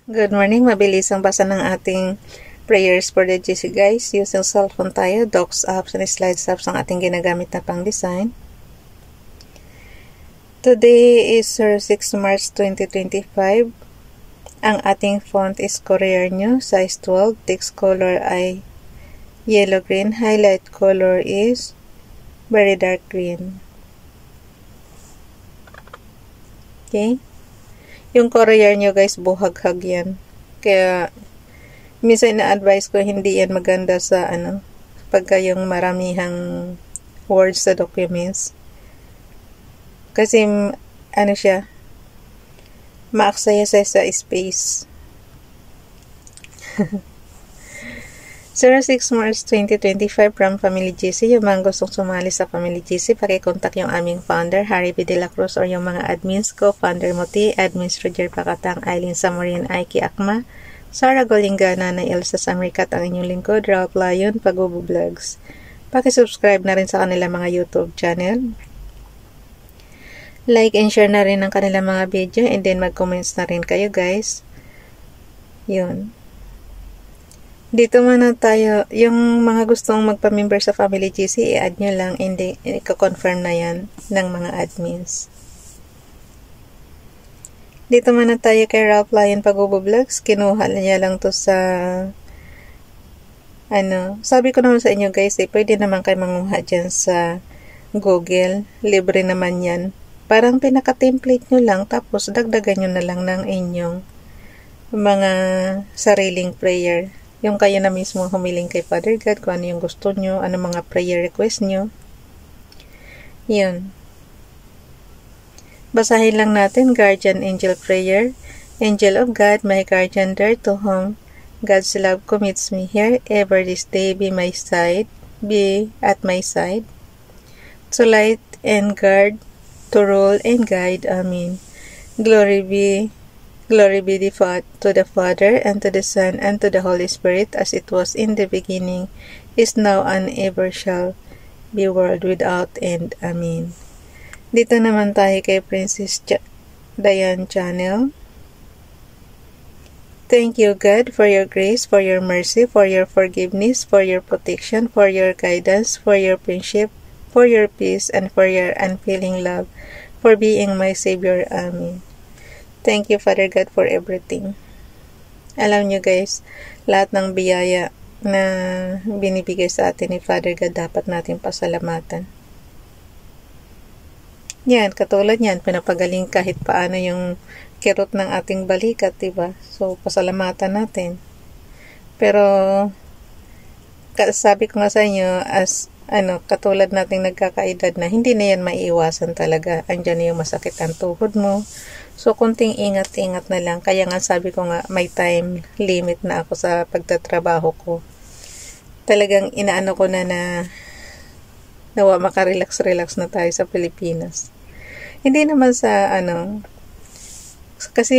Good morning, mabilis ang basa ng ating prayers for the GC guys. Using cellphone tayo, docs apps and slides apps ang ating ginagamit na pang design. Today is 6 March 2025. Ang ating font is Courier New, size 12. Text color ay yellow-green. Highlight color is very dark green. Okay? Yung Courier nyo guys, buhaghag yan. Kaya, minsan na-advise ko hindi yan maganda sa pagka yung maramihang words sa documents. Kasi, siya, maaksaya sa space. 06 March 2025 from Family GC. Yung mga gustong sumali sa Family GC, pakikontak yung aming founder, Harry B. De La Cruz, or yung mga admins ko, Founder Moti, Admins Roger Pakatang, Eileen Samorin, Aiki Akma, Sarah Golingana, na Elsa Samrikat, ang inyong lingkod, Ralph Lion, Pagubo Vlogs. Pakisubscribe na rin sa kanilang mga YouTube channel. Like and share na rin ang kanilang mga video, and then mag-comments na rin kayo guys. Yun. Dito muna tayo, yung mga gustong magpa-member sa Family GC, i-add nyo lang, hindi, i-confirm na yan ng mga admins. Dito muna tayo kay Ralph Lion Pagubo Vlogs. Kinuha niya lang to sa, sabi ko naman sa inyo guys, pwede naman kayo manguha dyan sa Google. Libre naman yan. Parang pinaka-template nyo lang, tapos dagdagan nyo na lang ng inyong mga sariling prayer. Yung kayo na mismo humiling kay Father God, kung ano yung gusto nyo, ano mga prayer request nyo. Yun. Basahin lang natin, Guardian Angel Prayer. Angel of God, my guardian there to whom God's love commits me here, ever this day be at my side, to light and guard, to rule and guide. Amen. Glory be to the Father, and to the Son, and to the Holy Spirit, as it was in the beginning, is now, and ever shall be, world without end. Amen. Dito naman tayo kay Princess Diane Channel. Thank you, God, for your grace, for your mercy, for your forgiveness, for your protection, for your guidance, for your friendship, for your peace, and for your unfailing love, for being my Savior. Amen. Thank you, Father God, for everything. Alam nyo guys, lahat ng biyaya na binibigay sa atin ni Father God, dapat natin pasalamatan. Yan, katulad yan, pinapagaling kahit paano yung kirot ng ating balikat, diba? So, pasalamatan natin. Pero, sabi ko nga sa inyo, katulad nating nagkakaedad na, hindi na yan maiiwasan talaga. Andyan na yung masakit ang tuhod mo. So, kunting ingat-ingat na lang. Kaya nga sabi ko nga, may time limit na ako sa pagtatrabaho ko. Talagang inaano ko na nawa makarelax-relax na tayo sa Pilipinas. Hindi naman sa kasi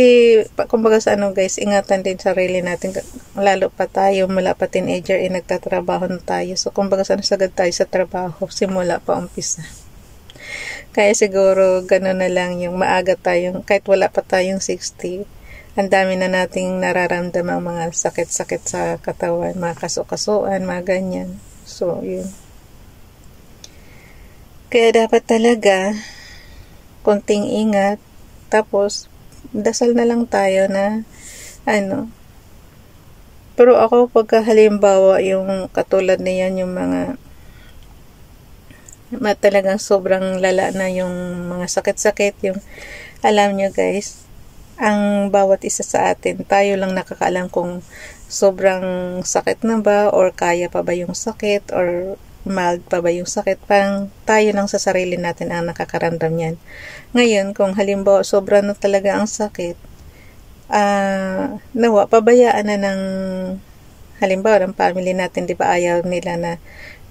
kumbaga sa guys, ingatan din sarili natin. Lalo pa tayo, mula pa teenager, nagtatrabaho na tayo. So, kumbaga sagad tayo sa trabaho, simula pa umpisa. Kaya siguro gano'n na lang yung maaga tayong, kahit wala pa tayong 60, ang dami na nating nararamdamang mga sakit-sakit sa katawan, mga kaso-kasuan, mga ganyan. So, yun. Kaya dapat talaga konting ingat, tapos dasal na lang tayo na pero ako pagka halimbawa yung katulad niyan, yung mga talagang sobrang lala na yung mga sakit-sakit, yung alam nyo guys, ang bawat isa sa atin, tayo lang nakakaalam kung sobrang sakit na ba, or kaya pa ba yung sakit, or mild pa ba yung sakit. Parang tayo lang sa sarili natin ang nakakaramdam yan. Ngayon, kung halimbawa sobra na talaga ang sakit, pabayaan na ng halimbawa ng family natin, di ba ayaw nila na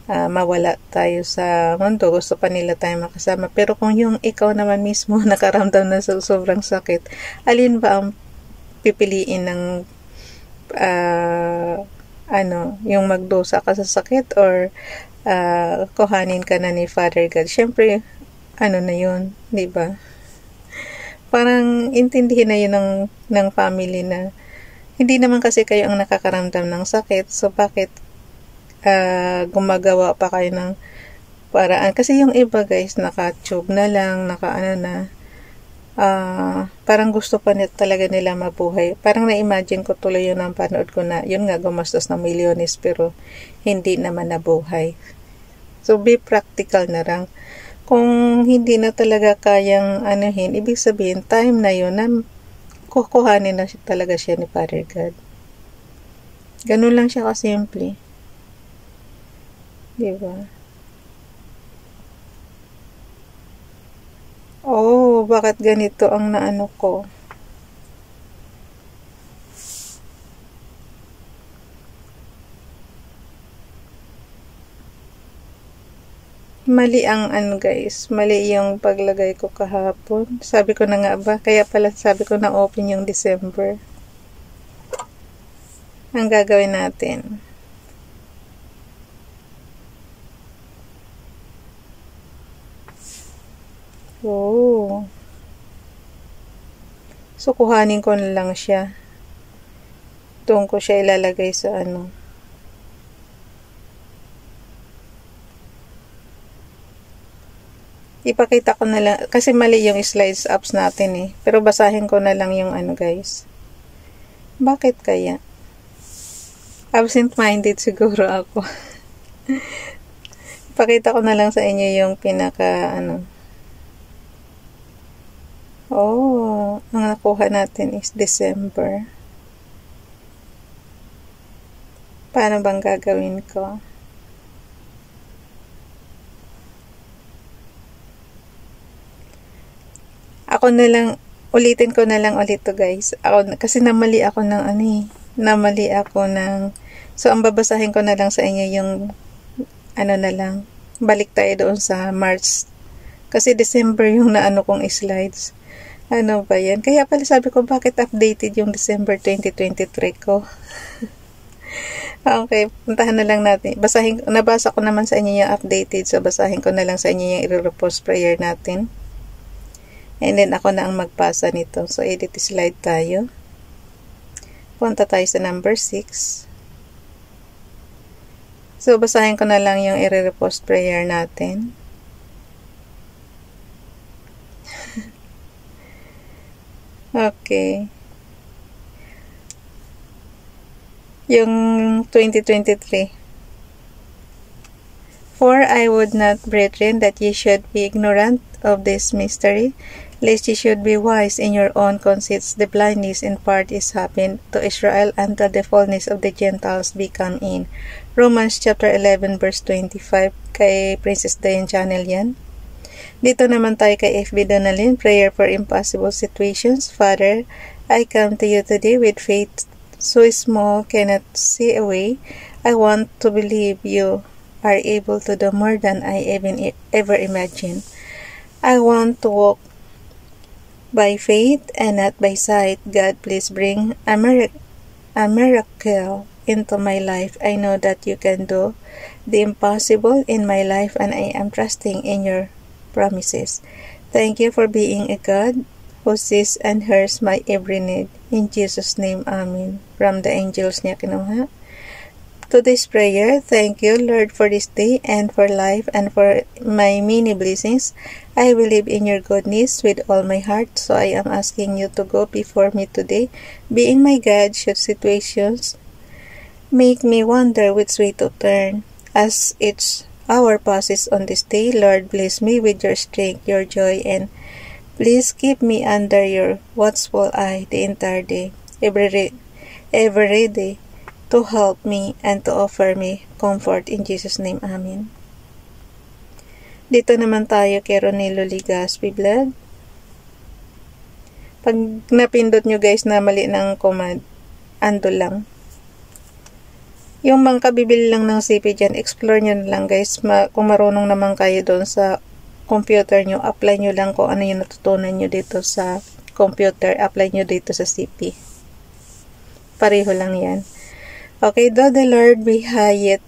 mawala tayo sa mundo, gusto pa nila tayo makasama. Pero kung yung ikaw naman mismo nakaramdam na sa sobrang sakit, alin ba ang pipiliin ng yung magdusa ka sa sakit, or kuhanin ka na ni Father God? Syempre, na yun, di ba? Parang intindihin na yun ng family na Hindi naman kasi kayo ang nakakaramdam ng sakit, so bakit gumagawa pa kayo ng paraan? Kasi yung iba guys, naka-tube na lang, parang gusto pa talaga nila mabuhay. Parang na-imagine ko tuloy yun ang panood ko na, yun nga, gumastos ng milyones pero hindi naman nabuhay. So, be practical na lang. Kung hindi na talaga kayang anuhin, ibig sabihin, time na yun na kukuhanin na talaga siya ni Father God. Ganun lang siya kasimple. Diba? Oh, bakit ganito ang naano ko? Mali ang guys, mali yung paglagay ko kahapon. Sabi ko na nga ba, kaya pala sabi ko na open yung December. Ang gagawin natin, oh, so kuhanin ko na lang siya. Doon ko siya ilalagay sa ipakita ko na lang, kasi mali yung slides apps natin eh. Pero basahin ko na lang yung guys. Bakit kaya? Absent-minded siguro ako. Ipakita ko na lang sa inyo yung pinaka Oh, ang nakuha natin is December. Paano bang gagawin ko? Ako na lang, ulitin ko na lang ulit to guys. Kasi namali ako ng so ang babasahin ko na lang sa inyo yung na lang, balik tayo doon sa March. Kasi December yung kong slides. Ano ba yan? Kaya pala sabi ko, bakit updated yung December 2023 ko? Okay, puntahan na lang natin. Nabasa ko naman sa inyo yung updated, so basahin ko na lang sa inyo yung i-repost prayer natin. And then, ako na ang magbasa nito. So, edit slide tayo. Punta tayo sa number 6. So, basahin ko na lang yung i-repost prayer natin. Okay. Yung 2023. For I would not, brethren, that ye should be ignorant of this mystery, lest ye should be wise in your own conceits. The blindness in part is happened to Israel until the fullness of the Gentiles be come in. Romans chapter 11 verse 25. Kay Princess Diane Channel yan. Dito naman tayo kay FB Donalyn. Prayer for impossible situations. Father, I come to you today with faith so small cannot see away. I want to believe you are able to do more than I ever imagined. I want to walk by faith and not by sight. God, please bring a miracle into my life. I know that you can do the impossible in my life, and I am trusting in your promises. Thank you for being a God who sees and hears my every need. In Jesus' name, Amen. From the angels niya kinuha. Today's prayer, thank you, Lord, for this day and for life and for my many blessings. I believe in your goodness with all my heart, so I am asking you to go before me today, being my guide should situations make me wonder which way to turn. As each hour passes on this day, Lord, bless me with your strength, your joy, and please keep me under your watchful eye the entire day, every day, to help me and to offer me comfort. In Jesus' name, Amen. Dito naman tayo kay Ronilo Ligaspi Vlog. Pag napindot nyo guys na mali ng command, ando lang. Yung mga kabibili lang ng CP dyan, explore nyo na lang guys. Kung marunong naman kayo doon sa computer nyo, apply nyo lang kung ano yung natutunan nyo dito sa computer, apply nyo dito sa CP. Pareho lang yan. Okay, though the Lord be high, yet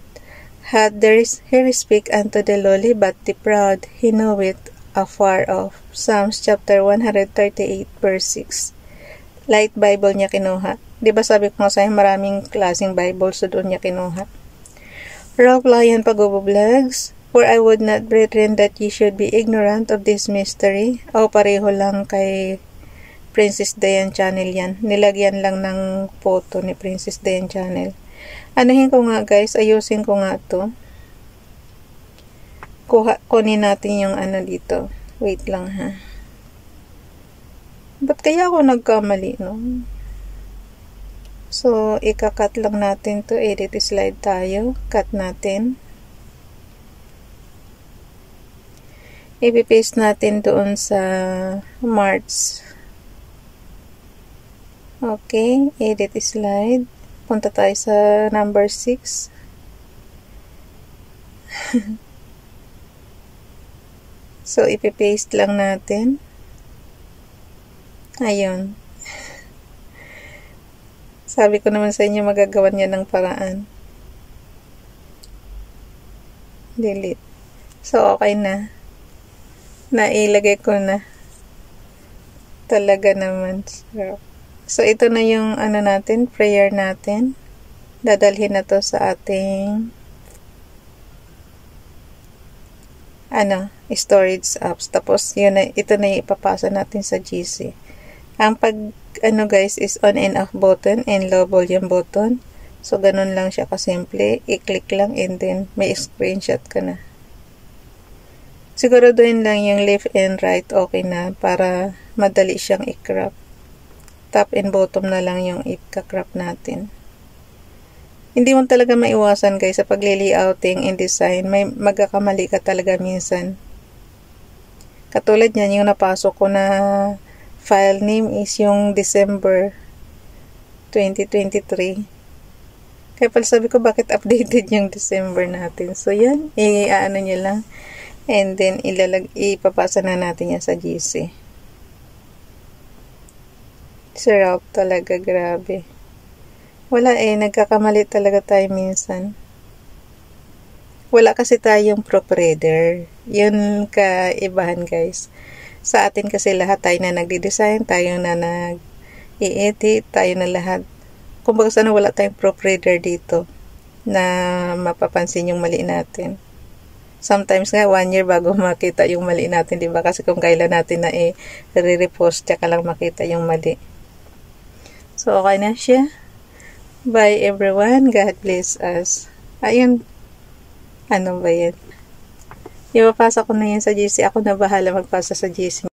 hath he speak unto the lowly, but the proud he knoweth afar off. Psalms chapter 138 verse 6. Light Bible niya kinuha. Di ba sabi ko nga sa'yo, maraming klaseng Bible, so doon niya kinuha. Ralph Lyon Pagubo Vlogs. For I would not, brethren, that ye should be ignorant of this mystery. Pareho lang kay Princess Diane Channel yan. Nilagyan lang ng photo ni Princess Diane Channel. Anuhin ko nga guys, ayusin ko nga to. Kunin natin yung ano dito. Wait lang ha. Ba't kaya ako nagkamali, no? So, ika-cut lang natin to. Edit slide tayo. Cut natin. I-paste natin doon sa March. Okay. Edit slide. Punta tayo sa number 6. So, ipipaste lang natin. Ayun. Sabi ko naman sa inyo, magagawan niya ng paraan. Delete. So, okay na. Nailagay ko na. Talaga naman. So, ito na yung ano natin, prayer natin. Dadalhin na to sa ating storage apps. Tapos, ito na yung ipapasa natin sa GC. Ang guys, is on and off button and low volume button. So, ganun lang siya kasimple. I-click lang and then may screenshot ka na. Siguraduhin lang yung left and right okay na para madali siyang i-crop. Top and bottom na lang yung i-crop natin. Hindi mo talaga maiwasan guys sa pagli-layouting and design. May magkakamali ka talaga minsan. Katulad niyan, yung napasok ko na file name is yung December 2023. Kaya pala sabi ko bakit updated yung December natin. So yan, i-ano nyo lang. And then, ipapasa na natin yan sa GC. Si Ralph talaga, grabe. Wala nagkakamali talaga tayo minsan. Wala kasi tayong proofreader. Yun kaibahan guys. Sa atin kasi lahat tayo na nagde-design, tayo na nag-i-edit, tayo na lahat. Kumbaga sana wala tayong proofreader dito na mapapansin yung mali natin. Sometimes nga 1 year bago makita yung mali natin, di ba? Kasi kung kailan natin na re-repost, tsaka lang makita yung mali. So, okay na siya. Bye everyone. God bless us. Ayun. Ano ba yan? Ipapasa ko na yan sa GC. Ako na bahala magpasa sa GC.